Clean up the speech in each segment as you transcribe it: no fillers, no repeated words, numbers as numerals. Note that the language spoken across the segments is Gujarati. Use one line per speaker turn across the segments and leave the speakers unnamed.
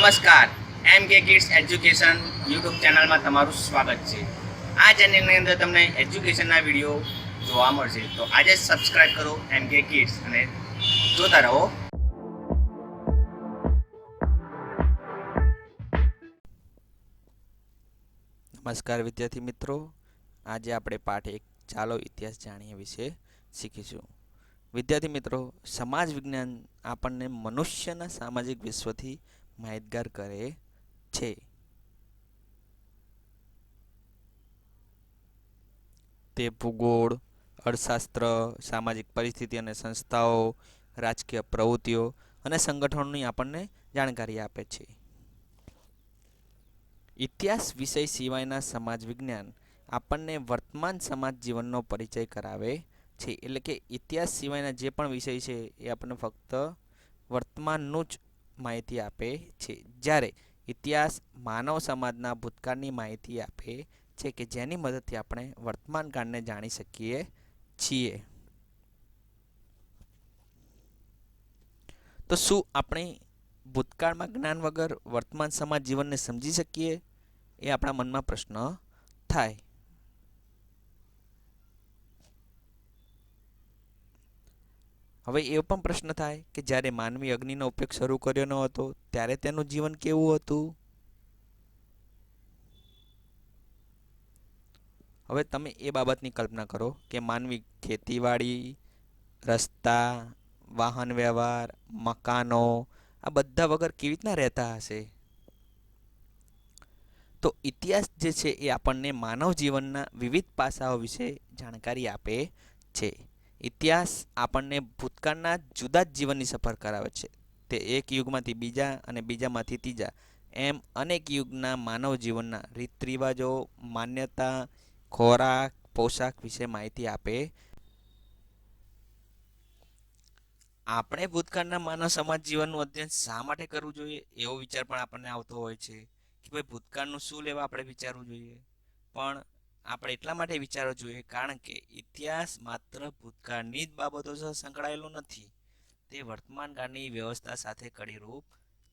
નમસ્કાર. એમ કે કિડ્સ એજ્યુકેશન યુટ્યુબ ચેનલમાં તમારું સ્વાગત છે. આ ચેનલની અંદર તમને એજ્યુકેશનના વિડીયો જોવા મળશે, તો આજે સબસ્ક્રાઇબ કરો એમ કે કિડ્સ અને જોતા રહો.
નમસ્કાર વિદ્યાર્થી મિત્રો, આજે આપણે પાઠ 1 ચાલો ઇતિહાસ જાણીએ વિશે શીખીશું. વિદ્યાર્થી મિત્રો, સમાજ વિજ્ઞાન આપણને મનુષ્યના સામાજિક વિશ્વથી માહિતગાર કરે છે. તે ભૂગોળ, અર્થશાસ્ત્ર, સામાજિક પરિસ્થિતિ અને સંસ્થાઓ, રાજકીય પ્રવૃત્તિઓ અને સંગઠનોની આપણને જાણકારી આપે છે. ઇતિહાસ વિષય સિવાયના સમાજ વિજ્ઞાન આપણને વર્તમાન સમાજ જીવનનો પરિચય કરાવે છે. એટલે કે ઇતિહાસ સિવાયના જે પણ વિષય છે એ આપણને ફક્ત વર્તમાનનું જ માહિતી આપે છે, જ્યારે ઇતિહાસ માનવ સમાજના ભૂતકાળની માહિતી આપે છે કે જેની મદદથી આપણે વર્તમાન કાળને જાણી શકીએ છીએ. તો શું આપણે ભૂતકાળમાં જ્ઞાન વગર વર્તમાન સમાજ જીવનને સમજી શકીએ? એ આપણા મનમાં પ્રશ્ન થાય. હવે એવો પણ પ્રશ્ન થાય કે જ્યારે માનવી અગ્નિનો ઉપયોગ શરૂ કર્યો ન હતો ત્યારે તેનું જીવન કેવું હતું? હવે તમે એ બાબતની કલ્પના કરો કે માનવી ખેતીવાડી, રસ્તા, વાહન વ્યવહાર, મકાનો આ બધા વગર કેવી રીતના રહેતા હશે? તો ઇતિહાસ જે છે એ આપણને માનવ જીવનના વિવિધ પાસાઓ વિશે જાણકારી આપે છે. ઇતિહાસ આપણને ભૂતકાળના જુદા જ જીવનની સફર કરાવે છે. તે એક યુગમાંથી બીજા અને બીજામાંથી ત્રીજા એમ અનેક યુગના માનવ જીવનના રીત રિવાજો, માન્યતા, ખોરાક, પોશાક વિશે માહિતી આપે. આપણે ભૂતકાળના માનવ સમાજ જીવનનું અધ્યયન શા માટે કરવું જોઈએ એવો વિચાર પણ આપણને આવતો હોય છે કે ભાઈ ભૂતકાળનું શું લેવા આપણે વિચારવું જોઈએ. પણ આપણે એટલા માટે વિચારવું જોઈએ કારણ કે ઇતિહાસ માત્ર ભૂતકાળની જ બાબતો સાથે સંકળાયેલો નથી, તે વર્તમાન કાળની વ્યવસ્થા સાથે કડીરૂપ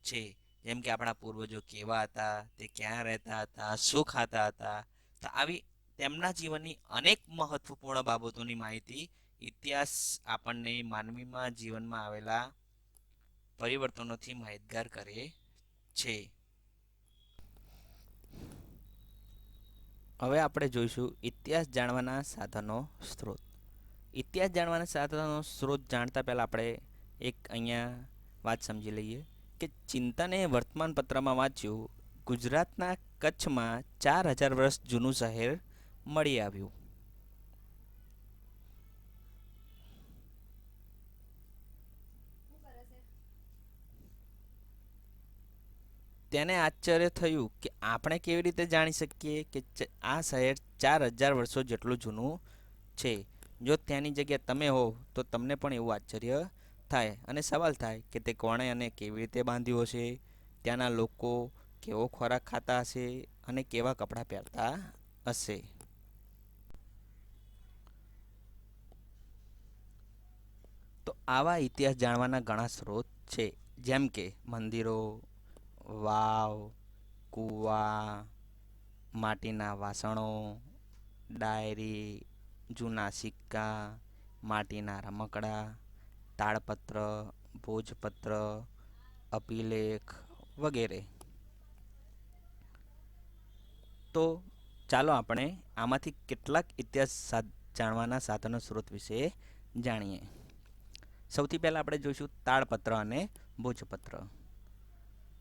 છે. જેમ કે આપણા પૂર્વજો કેવા હતા, તે ક્યાં રહેતા હતા, શું ખાતા હતા, તો આવી તેમના જીવનની અનેક મહત્વપૂર્ણ બાબતોની માહિતી ઇતિહાસ આપણને માનવીમાં જીવનમાં આવેલા પરિવર્તનોથી માહિતગાર કરે છે. હવે આપણે જોઈશું ઇતિહાસ જાણવાના સાધનો, સ્ત્રોત. ઇતિહાસ જાણવાના સાધનો સ્ત્રોત જાણતા પહેલાં આપણે એક અહીંયા વાત સમજી લઈએ કે ચિંતને વર્તમાનપત્રમાં વાંચ્યું, ગુજરાતના કચ્છમાં 4000 વર્ષ જૂનું શહેર મળી આવ્યું. તેને આશ્ચર્ય થયું કે આપણે કેવી રીતે જાણી શકીએ કે આ શહેર 4000 વર્ષો જેટલું જૂનું છે. જો ત્યાંની જગ્યા તમે હો તો તમને પણ એવું આશ્ચર્ય થાય અને સવાલ થાય કે તે કોણે અને કેવી રીતે બાંધ્યું હશે, ત્યાંના લોકો કેવો ખોરાક ખાતા હશે અને કેવા કપડાં પહેરતા હશે. તો આવા ઇતિહાસ જાણવાના ઘણા સ્ત્રોત છે, જેમ કે મંદિરો, વાવ, કૂવા, માટીના વાસણો, ડાયરી, જૂના સિક્કા, માટીના રમકડા, તાડપત્ર, ભોજપત્ર, અભિલેખ વગેરે. તો ચાલો આપણે આમાંથી કેટલાક ઇતિહાસ જાણવાના સાધનો સ્ત્રોત વિશે જાણીએ. સૌથી પહેલાં આપણે જોઈશું તાડપત્ર અને ભોજપત્ર.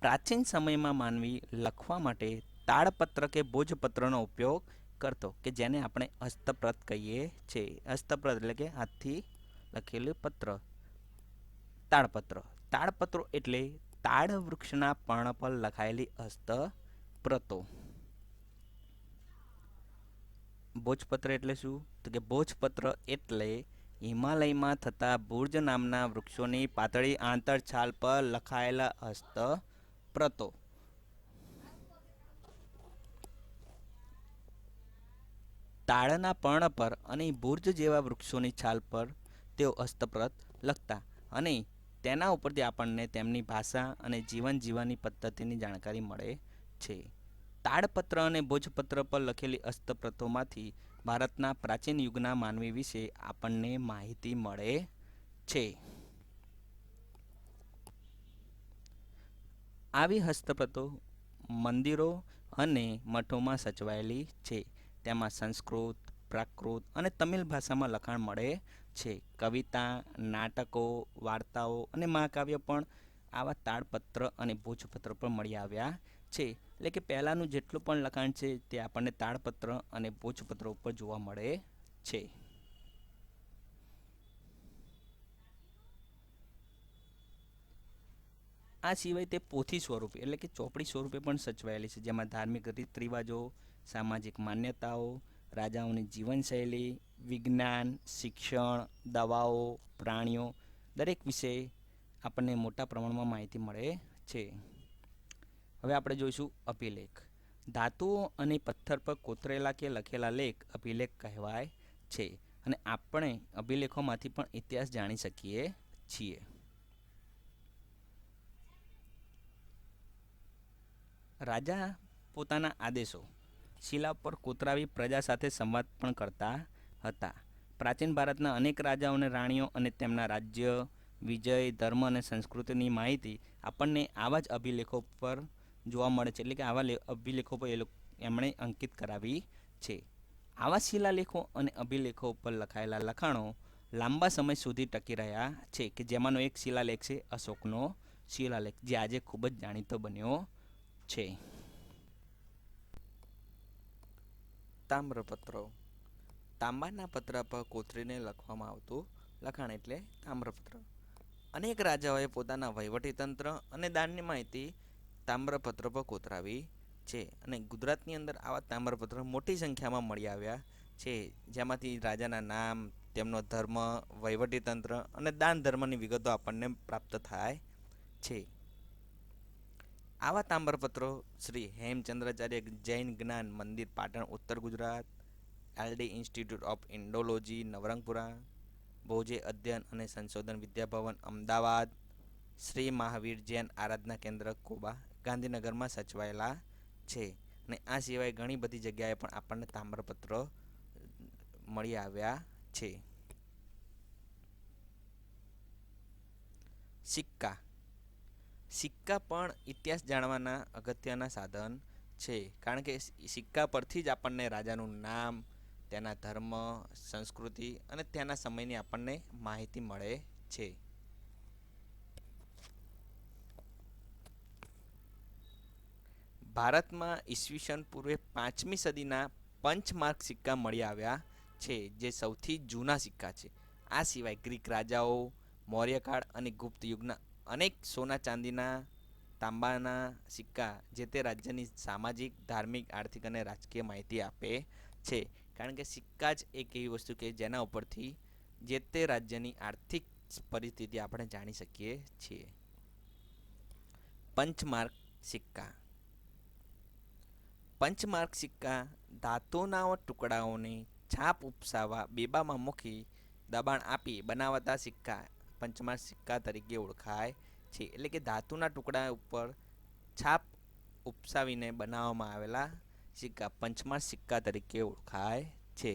પ્રાચીન સમયમાં માનવી લખવા માટે તાડપત્ર કે ભોજપત્રનો ઉપયોગ કરતો કે જેને આપણે હસ્તપ્રત કહીએ છીએ. હસ્તપ્રત એટલે કે હાથથી લખેલું પત્ર, તાડપત્ર. તાડપત્રો એટલે તાડ વૃક્ષના પર્ણ પર લખાયેલી હસ્તપ્રતો. ભોજપત્ર એટલે શું? તો કે ભોજપત્ર એટલે હિમાલયમાં થતા ભુર્જ નામના વૃક્ષોની પાતળી આંતરછાલ પર લખાયેલા હસ્તપ્રતો. તાડના પર્ણ પર અને ભુર્જ જેવા વૃક્ષોની છાલ પર તેઓ હસ્તપ્રત લખતા અને તેના ઉપરથી આપણને તેમની ભાષા અને જીવન જીવવાની પદ્ધતિની જાણકારી મળે છે. તાડપત્ર અને ભોજપત્ર પર લખેલી હસ્તપ્રતોમાંથી ભારતના પ્રાચીન યુગના માનવી વિશે આપણને માહિતી મળે છે. આવી હસ્તપ્રતો મંદિરો અને મઠોમાં સચવાયેલી છે. તેમાં સંસ્કૃત, પ્રાકૃત અને તમિલ ભાષામાં લખાણ મળે છે. કવિતા, નાટકો, વાર્તાઓ અને મહાકાવ્ય પણ આવા તાડપત્ર અને ભોજપત્ર પર મળી આવ્યા છે. એટલે કે પહેલાંનું જેટલું પણ લખાણ છે તે આપણને તાડપત્ર અને ભોજપત્ર ઉપર જોવા મળે છે. આ સિવાય તે પોથી સ્વરૂપે એટલે કે ચોપડી સ્વરૂપે પણ સચવાયેલી છે, જેમાં ધાર્મિક રીત રિવાજો, સામાજિક માન્યતાઓ, રાજાઓની જીવનશૈલી, વિજ્ઞાન, શિક્ષણ, દવાઓ, પ્રાણીઓ દરેક વિશે આપણને મોટા પ્રમાણમાં માહિતી મળે છે. હવે આપણે જોઈશું અભિલેખ. ધાતુઓ અને પથ્થર પર કોતરેલા કે લખેલા લેખ અભિલેખ કહેવાય છે અને આપણે અભિલેખોમાંથી પણ ઇતિહાસ જાણી શકીએ છીએ. રાજા પોતાના આદેશો શિલા પર કોતરાવી પ્રજા સાથે સંવાદ પણ કરતા હતા. પ્રાચીન ભારતના અનેક રાજાઓ અને રાણીઓ અને તેમના રાજ્ય, વિજય, ધર્મ અને સંસ્કૃતિની માહિતી આપણને આવા જ અભિલેખો પર જોવા મળે છે. એટલે કે આવા અભિલેખો પર એમણે અંકિત કરાવી છે. આવા શિલાલેખો અને અભિલેખો પર લખાયેલા લખાણો લાંબા સમય સુધી ટકી રહ્યા છે, કે જેમાંનો એક શિલાલેખ છે અશોકનો શિલાલેખ, જે આજે ખૂબ જ જાણીતો બન્યો છે. તામ્રપત્રો. તાંબાના પત્ર પર કોતરીને લખવામાં આવતું લખાણ એટલે તામ્રપત્ર. અનેક રાજાઓએ પોતાના વહીવટીતંત્ર અને દાનની માહિતી તામ્રપત્ર પર કોતરાવી છે અને ગુજરાતની અંદર આવા તામ્રપત્ર મોટી સંખ્યામાં મળી આવ્યા છે, જેમાંથી રાજાના નામ, તેમનો ધર્મ, વહીવટીતંત્ર અને દાન ધર્મની વિગતો આપણને પ્રાપ્ત થાય છે. આવા તામ્રપત્રો શ્રી હેમચંદ્રાચાર્ય જૈન જ્ઞાન Mandir Patan Uttar Gujarat, LD Institute of Indology Navrangpura, ભોજે અધ્યયન અને સંશોધન વિદ્યાભવન અમદાવાદ, શ્રી મહાવીર જૈન આરાધના કેન્દ્ર કોબા ગાંધીનગરમાં સચવાયેલા છે. અને આ સિવાય ઘણી બધી જગ્યાએ પણ આપણને તામ્રપત્રો મળી આવ્યા છે. સિક્કા. સિક્કા પણ ઇતિહાસ જાણવાના અગત્યના સાધન છે, કારણ કે સિક્કા પરથી જ આપણને રાજાનું નામ, તેના ધર્મ, સંસ્કૃતિ અને તેના સમયની આપણને માહિતી મળે છે. ભારતમાં ઈસવીસન પૂર્વે 5મી સદીના પંચમાર્ક સિક્કા મળી આવ્યા છે, જે સૌથી જૂના સિક્કા છે. આ સિવાય ગ્રીક રાજાઓ, મૌર્યકાળ અને ગુપ્ત યુગના અનેક સોના ચાંદીના તાંબાના સિક્કા જે તે રાજ્યની સામાજિક, ધાર્મિક, આર્થિક અને રાજકીય માહિતી આપે છે, કારણ કે સિક્કા જ એક એવી વસ્તુ કે જેના ઉપરથી જે તે રાજ્યની આર્થિક પરિસ્થિતિ આપણે જાણી શકીએ છીએ. પંચમાર્ક સિક્કા. પંચમાર્ક સિક્કા ધાતુના ટુકડાઓને છાપ ઉપસાવવા બેબામાં મૂકી દબાણ આપી બનાવાતા સિક્કા પંચમાર્ક સિક્કા તરીકે ઓળખાય છે. એટલે કે ધાતુના ટુકડા ઉપર છાપ ઉપસાવીને બનાવવામાં આવેલા સિક્કા પંચમાર્ક સિક્કા તરીકે ઓળખાય છે.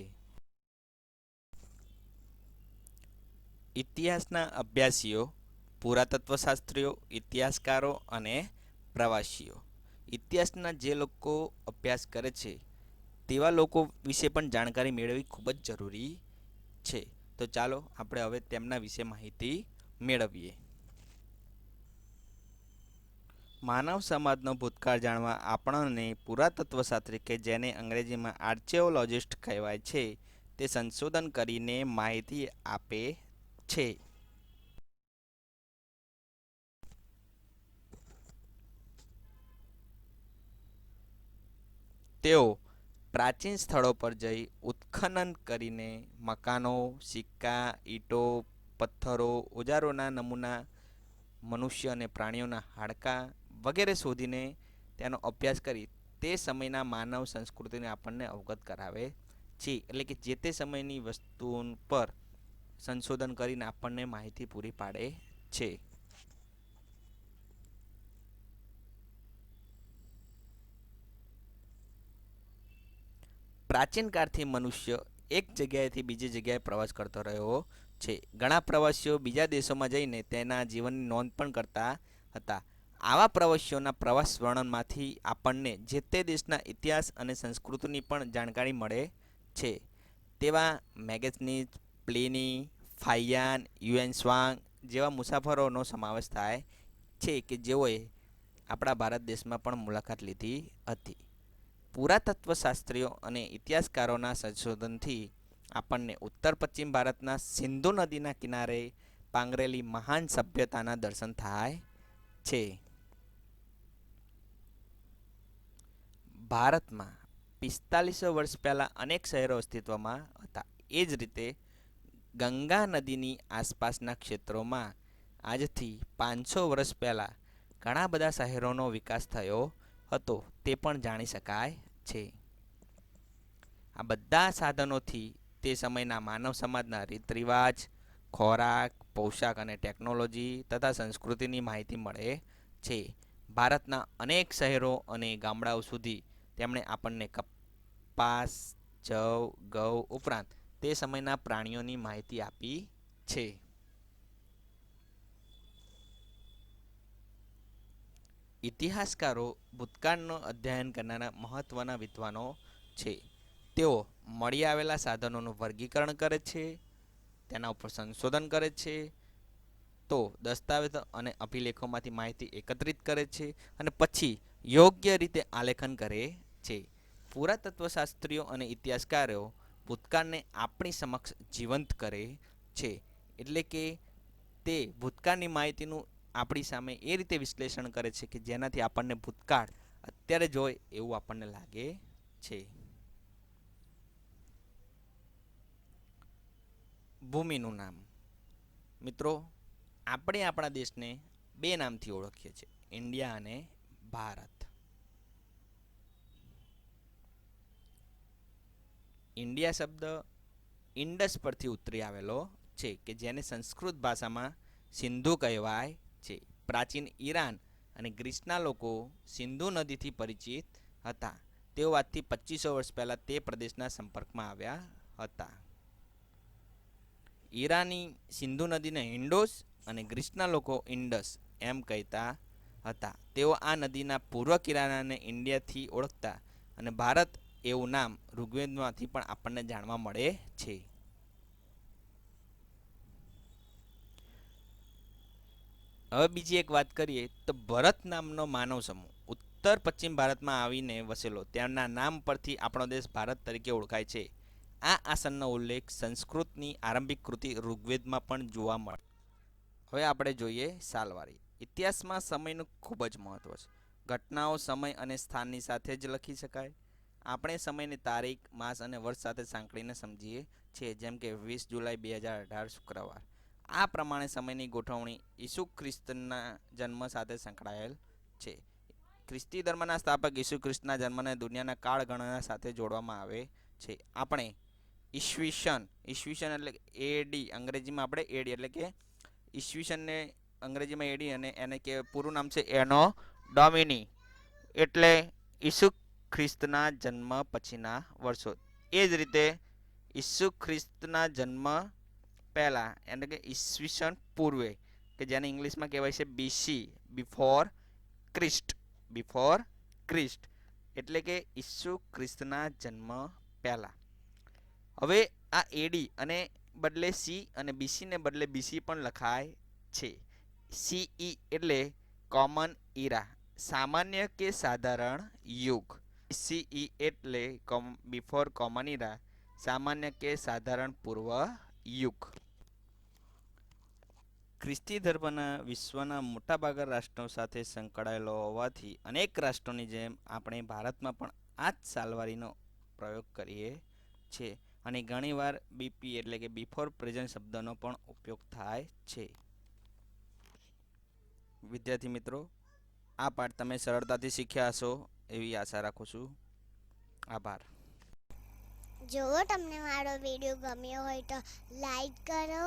ઇતિહાસના અભ્યાસીઓ, પુરાતત્વશાસ્ત્રીઓ, ઇતિહાસકારો અને પ્રવાસીઓ. ઇતિહાસના જે લોકો અભ્યાસ કરે છે તેવા લોકો વિશે પણ જાણકારી મેળવવી ખૂબ જ જરૂરી છે. તો ચાલો આપણે હવે તેમના વિશે માહિતી મેળવીએ. માનવ સમાજનો ભૂતકાળ જાણવા આપણને પુરાતત્વશાસ્ત્રી, કે જેને અંગ્રેજીમાં આર્ચેઓલોજિસ્ટ કહેવાય છે, તે સંશોધન કરીને માહિતી આપે છે. તેઓ પ્રાચીન સ્થળો પર જઈ ઉત્ખનન કરીને મકાનો, સિક્કા, ઈંટો, પથ્થરો, ઓજારોના નમૂના, મનુષ્ય અને પ્રાણીઓના હાડકાં વગેરે શોધીને તેનો અભ્યાસ કરી તે સમયના માનવ સંસ્કૃતિને આપણને અવગત કરાવે છે. એટલે કે જે તે સમયની વસ્તુઓ પર સંશોધન કરીને આપણને માહિતી પૂરી પાડે છે. પ્રાચીન કાળથી મનુષ્ય એક જગ્યાએથી બીજી જગ્યાએ પ્રવાસ કરતો રહ્યો છે. ઘણા પ્રવાસીઓ બીજા દેશોમાં જઈને તેના જીવનની નોંધ પણ કરતા હતા. આવા પ્રવાસીઓના પ્રવાસ વર્ણનમાંથી આપણને જે તે દેશના ઇતિહાસ અને સંસ્કૃતિની પણ જાણકારી મળે છે. તેવા મેગેઝિન, પ્લિની, ફાહિયાન, યુએન સ્વાંગ જેવા મુસાફરોનો સમાવેશ થાય છે કે જેઓએ આપણા ભારત દેશમાં પણ મુલાકાત લીધી હતી. પુરાતત્વશાસ્ત્રીઓ અને ઇતિહાસકારોના સંશોધનથી આપણને ઉત્તર પશ્ચિમ ભારતના સિંધુ નદીના કિનારે પાંગરેલી મહાન સભ્યતાના દર્શન થાય છે. ભારતમાં 4500 વર્ષ પહેલાં અનેક શહેરો અસ્તિત્વમાં હતા. એ જ રીતે ગંગા નદીની આસપાસના ક્ષેત્રોમાં આજથી 500 વર્ષ પહેલાં ઘણા બધા શહેરોનો વિકાસ થયો હતો તે પણ જાણી શકાય છે. આ બધા સાધનોથી તે સમયના માનવ સમાજના રીત રિવાજ, ખોરાક, પોશાક અને ટેકનોલોજી તથા સંસ્કૃતિની માહિતી મળે છે. ભારતના અનેક શહેરો અને ગામડાઓ સુધી તેમણે આપણને કપાસ, જવ, ઘઉં ઉપરાંત તે સમયના પ્રાણીઓની માહિતી આપી છે. ઇતિહાસકારો ભૂતકાળનું અધ્યયન કરનારા મહત્વના વિદ્વાનો છે. તેઓ મળી આવેલા સાધનોનું વર્ગીકરણ કરે છે, તેના ઉપર સંશોધન કરે છે, તો દસ્તાવેજો અને અભિલેખોમાંથી માહિતી એકત્રિત કરે છે અને પછી યોગ્ય રીતે આલેખન કરે છે. પુરાતત્વશાસ્ત્રીઓ અને ઇતિહાસકારો ભૂતકાળને આપણી સમક્ષ જીવંત કરે છે. એટલે કે તે ભૂતકાળની માહિતીનું આપણી સામે એ રીતે વિશ્લેષણ કરે છે કે જેનાથી આપણને ભૂતકાળ અત્યારે જોઈ એવું આપણને લાગે છે. ભૂમિનું નામ. મિત્રો, આપણે આપણા દેશને બે નામથી ઓળખીએ છીએ, ઇન્ડિયા અને ભારત. ઇન્ડિયા શબ્દ ઇન્ડસ પરથી ઉતરી આવેલો છે કે જેને સંસ્કૃત ભાષામાં સિંધુ કહેવાય છે. પ્રાચીન ઈરાન અને ગ્રીસના લોકો સિંધુ નદીથી પરિચિત હતા. તેઓ આજથી 2500 વર્ષ પહેલાં તે પ્રદેશના સંપર્કમાં આવ્યા હતા. ઈરાની સિંધુ નદીને હિન્ડોસ અને ગ્રીસના લોકો ઇન્ડસ એમ કહેતા હતા. તેઓ આ નદીના પૂર્વ કિનારાને ઇન્ડિયાથી ઓળખતા અને ભારત એવું નામ ઋગ્વેદમાંથી પણ આપણને જાણવા મળે છે. હવે બીજી એક વાત કરીએ તો ભરત નામનો માનવ સમૂહ ઉત્તર પશ્ચિમ ભારતમાં આવીને વસેલો. તેમના નામ પરથી આપણો દેશ ભારત તરીકે ઓળખાય છે. આ આસનનો ઉલ્લેખ સંસ્કૃતની આરંભિક કૃતિ ઋગ્વેદમાં પણ જોવા મળે. હવે આપણે જોઈએ સાલવારી. ઇતિહાસમાં સમયનું ખૂબ જ મહત્વ છે. ઘટનાઓ સમય અને સ્થાનની સાથે જ લખી શકાય. આપણે સમયની તારીખ, માસ અને વર્ષ સાથે સાંકળીને સમજીએ છીએ. જેમ કે 20 જુલાઈ 2018 શુક્રવાર. આ પ્રમાણે સમયની ગોઠવણી ઈસુ ખ્રિસ્તના જન્મ સાથે સંકળાયેલ છે. ખ્રિસ્તી ધર્મના સ્થાપક ઈસુ ખ્રિસ્તના જન્મને દુનિયાના કાળ ગણના સાથે જોડવામાં આવે છે. આપણે ઈસવીસન એટલે એડી, અંગ્રેજીમાં આપણે એડી એટલે કે ઈસવીસનને અંગ્રેજીમાં એડી અને એને કે પૂરું નામ છે એનો ડોમિની એટલે ઈસુ ખ્રિસ્તના જન્મ પછીના વર્ષો. એ જ રીતે ઈસુ ખ્રિસ્તના જન્મ પહેલાં એટલે કે ઈસવીસન પૂર્વે કે જેને ઇંગ્લિશમાં કહેવાય છે બીસી, બિફોર ક્રિસ્ટ એટલે કે ઈસુ ખ્રિસ્તના જન્મ પહેલાં. હવે આ એડી અને બદલે સી અને બીસીને બદલે બીસી પણ લખાય છે. સીઈ એટલે કોમન ઇરા, સામાન્ય કે સાધારણ યુગ. સીઈ એટલે બિફોર કોમન ઇરા, સામાન્ય કે સાધારણ પૂર્વ યુગ. ખ્રિસ્તી ધર્મના વિશ્વના મોટાભાગના રાષ્ટ્રો સાથે સંકળાયેલો હોવાથી અનેક રાષ્ટ્રોની જેમ આપણે ભારતમાં પણ આ જ સાલવારીનો પ્રયોગ કરીએ છીએ અને ઘણીવાર બીપી એટલે કે બિફોર પ્રેઝન્ટ શબ્દનો પણ ઉપયોગ થાય છે. વિદ્યાર્થી મિત્રો, આ પાઠ તમે સરળતાથી શીખ્યા હશો એવી આશા રાખું છું. આભાર.
જો તમને મારો વિડીયો ગમ્યો હોય તો લાઈક કરો,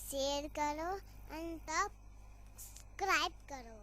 શેર કરો અને સબસ્ક્રાઈબ કરો.